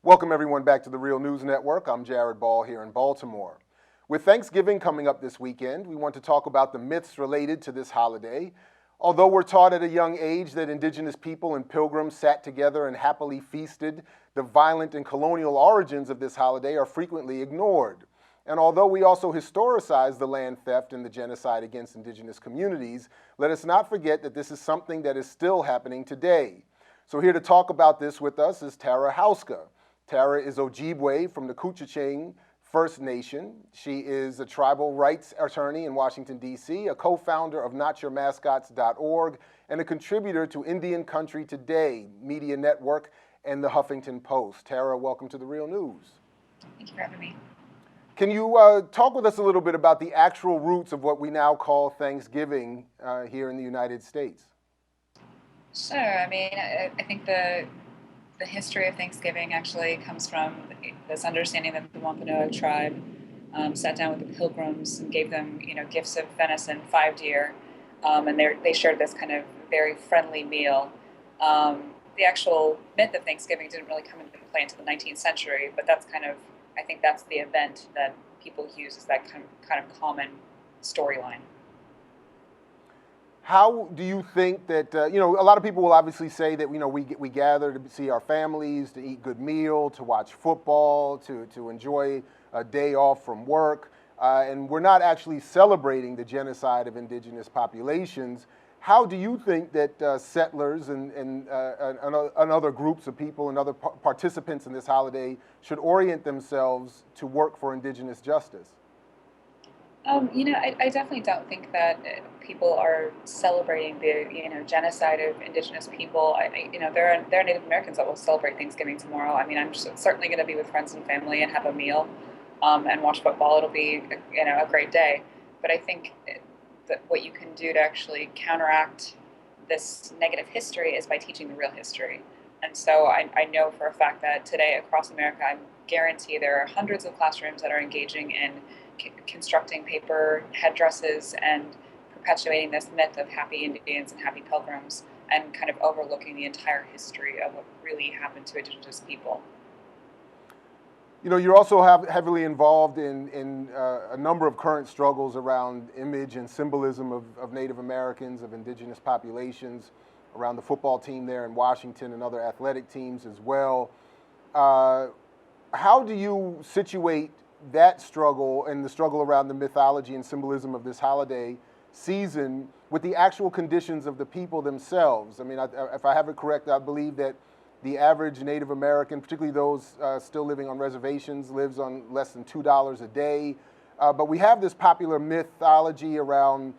Welcome everyone back to the Real News Network. I'm Jared Ball here in Baltimore. With Thanksgiving coming up this weekend, we want to talk about the myths related to this holiday. Although we're taught at a young age that indigenous people and pilgrims sat together and happily feasted, the violent and colonial origins of this holiday are frequently ignored. And although we also historicize the land theft and the genocide against indigenous communities, let us not forget that this is something that is still happening today. So here to talk about this with us is Tara Hauska. Tara is Ojibwe from the Couchiching First Nation. She is a tribal rights attorney in Washington, D.C., a co-founder of NotYourMascots.org, and a contributor to Indian Country Today media network and the Huffington Post. Tara, welcome to the Real News. Thank you for having me. Can you talk with us a little bit about the actual roots of what we now call Thanksgiving here in the United States? Sure. I think the history of Thanksgiving actually comes from this understanding that the Wampanoag tribe sat down with the Pilgrims and gave them, gifts of venison, 5 deer, and they shared this kind of very friendly meal. The actual myth of Thanksgiving didn't really come into play until the 19th century, but I think that's the event that people use as that kind of common storyline. How do you think that, a lot of people will obviously say that, we gather to see our families, to eat good meal, to watch football, to enjoy a day off from work, and we're not actually celebrating the genocide of indigenous populations. How do you think that settlers and other groups of people and other participants in this holiday should orient themselves to work for indigenous justice? I definitely don't think that people are celebrating the genocide of indigenous people. There are Native Americans that will celebrate Thanksgiving tomorrow. I'm certainly going to be with friends and family and have a meal, and watch football. It'll be a great day. But I think that what you can do to actually counteract this negative history is by teaching the real history. And so I know for a fact that today across America, I guarantee there are hundreds of classrooms that are engaging in constructing paper headdresses and perpetuating this myth of happy Indians and happy pilgrims, and kind of overlooking the entire history of what really happened to indigenous people. You're also heavily involved in a number of current struggles around image and symbolism of Native Americans, of indigenous populations, around the football team there in Washington and other athletic teams as well. How do you situate that struggle and the struggle around the mythology and symbolism of this holiday season with the actual conditions of the people themselves? If I have it correct, I believe that the average Native American, particularly those still living on reservations, lives on less than $2 a day. But we have this popular mythology around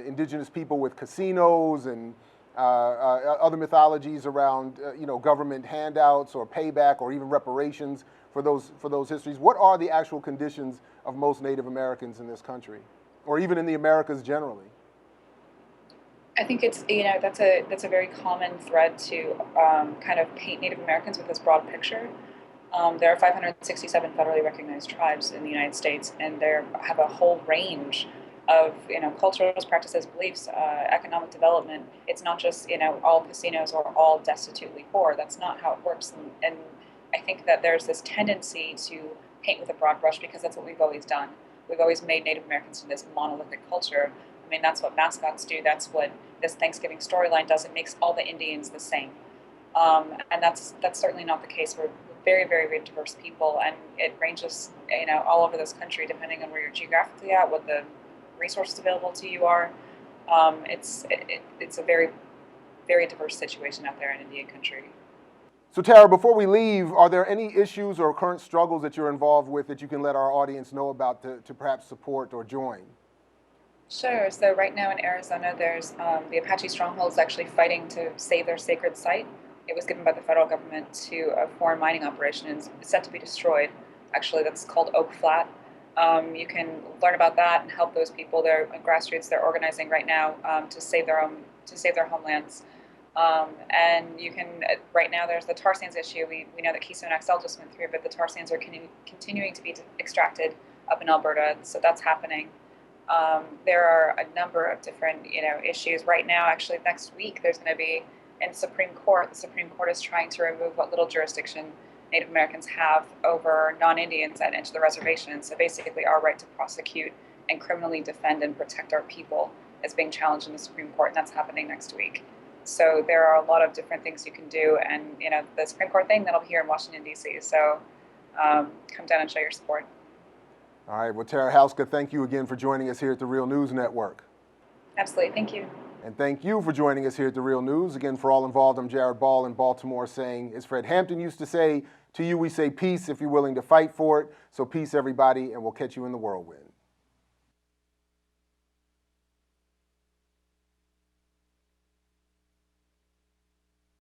indigenous people with casinos and other mythologies around government handouts or payback or even reparations for those histories. What are the actual conditions of most Native Americans in this country, or even in the Americas generally? I think it's that's a very common thread to kind of paint Native Americans with this broad picture. There are 567 federally recognized tribes in the United States, and they have a whole range of cultural practices, beliefs, economic development. It's not just all casinos or all destitutely poor. That's not how it works, and I think that there's this tendency to paint with a broad brush because that's what we've always done. We've always made Native Americans into this monolithic culture. That's what mascots do. That's what this Thanksgiving storyline does. It makes all the Indians the same, and that's certainly not the case. We're very, very, very diverse people, and it ranges all over this country depending on where you're geographically at, what the resources available to you are. It's a very, very diverse situation out there in Indian country. So Tara, before we leave, are there any issues or current struggles that you're involved with that you can let our audience know about to perhaps support or join? Sure. So right now in Arizona, there's the Apache Stronghold is actually fighting to save their sacred site. It was given by the federal government to a foreign mining operation and is set to be destroyed. Actually, that's called Oak Flat. You can learn about that and help those people. They're grassroots. They're organizing right now to save their homelands. And you can right now there's the tar sands issue. We know that Keystone XL just went through, but the tar sands are continuing to be extracted up in Alberta, so that's happening. There are a number of different issues right now. Actually, next week there's going to be in Supreme Court. The Supreme Court is trying to remove what little jurisdiction Native Americans have over non-Indians that enter the reservation. So basically, our right to prosecute and criminally defend and protect our people is being challenged in the Supreme Court, and that's happening next week. So there are a lot of different things you can do, and the Supreme Court thing, that'll be here in Washington, D.C. So come down and show your support. All right, well, Tara Houska, thank you again for joining us here at the Real News Network. Absolutely, thank you. And thank you for joining us here at the Real News. Again, for all involved, I'm Jared Ball in Baltimore saying, as Fred Hampton used to say, to you we say peace if you're willing to fight for it. So peace, everybody, and we'll catch you in the whirlwind.